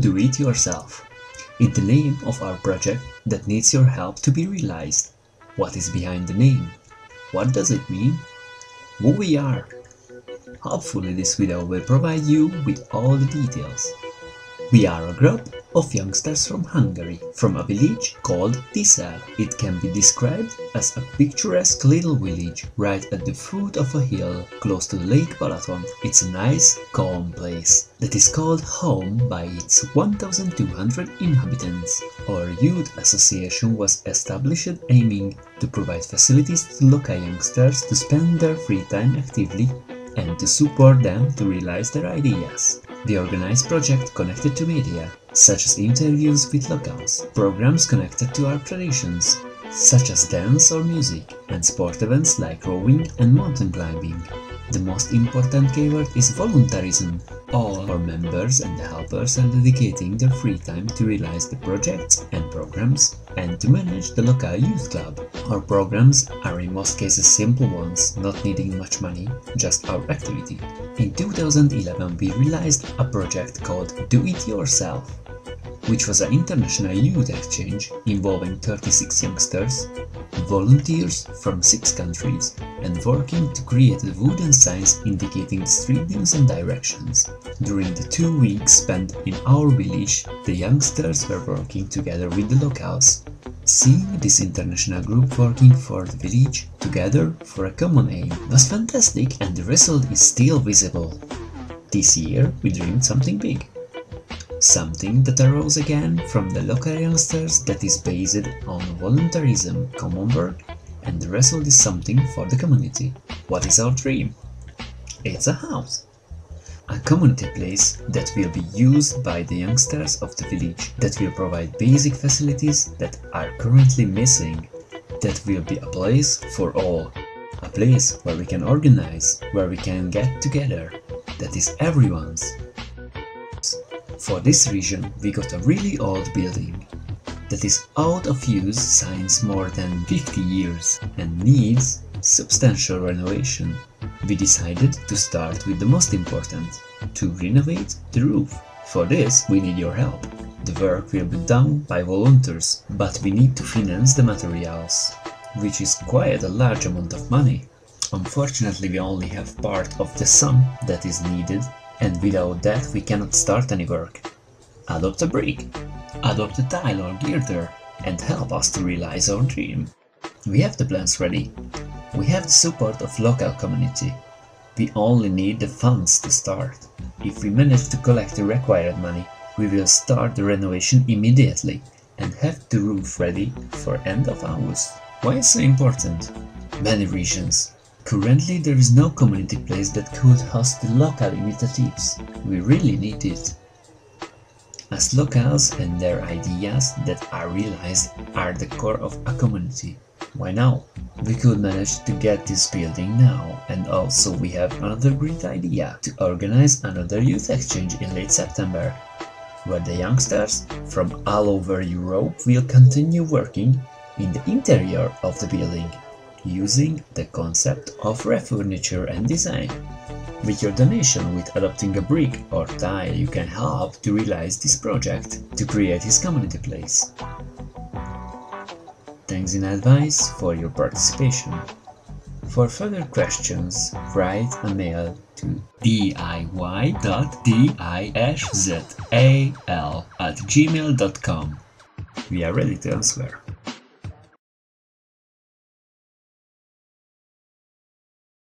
Do it yourself. It's the name of our project that needs your help to be realized. What is behind the name? What does it mean? Who we are? Hopefully this video will provide you with all the details. We are a group of youngsters from Hungary, from a village called Tisza. It can be described as a picturesque little village right at the foot of a hill close to Lake Balaton. It's a nice, calm place that is called home by its 1,200 inhabitants. Our youth association was established aiming to provide facilities to local youngsters to spend their free time actively and to support them to realize their ideas. We organize projects connected to media, such as interviews with locals, programs connected to our traditions, such as dance or music, and sport events like rowing and mountain climbing. The most important keyword is voluntarism. All our members and helpers are dedicating their free time to realize the projects and programs and to manage the local youth club. Our programs are in most cases simple ones, not needing much money, just our activity. In 2011 we realized a project called Do It Yourself, which was an international youth exchange involving 36 youngsters, volunteers from 6 countries, and working to create a wooden signs indicating the street names and directions. During the 2 weeks spent in our village, the youngsters were working together with the locals. Seeing this international group working for the village together for a common aim was fantastic, and the result is still visible. This year we dreamed something big. Something that arose again from the local youngsters that is based on voluntarism, common work, and the result is something for the community. What is our dream? It's a house. A community place that will be used by the youngsters of the village, that will provide basic facilities that are currently missing, that will be a place for all, a place where we can organize, where we can get together, that is everyone's. For this reason, we got a really old building that is out of use since more than 50 years and needs substantial renovation. We decided to start with the most important, to renovate the roof. For this, we need your help. The work will be done by volunteers, but we need to finance the materials, which is quite a large amount of money. Unfortunately, we only have part of the sum that is needed, and without that we cannot start any work. Adopt a brick, adopt a tile or girder, and help us to realize our dream. We have the plans ready. We have the support of local community. We only need the funds to start. If we manage to collect the required money, we will start the renovation immediately and have the roof ready for end of August. Why is so important? Many reasons. Currently there is no community place that could host the local initiatives. We really need it. As locals and their ideas that are realized are the core of a community. Why now? We could manage to get this building now, and also we have another great idea to organize another youth exchange in late September, where the youngsters from all over Europe will continue working in the interior of the building, using the concept of refurniture and design. With your donation with adopting a brick or tile, you can help to realize this project to create his community place. Thanks in advance for your participation. For further questions, write a mail to diy.dishzal@gmail.com. We are ready to answer.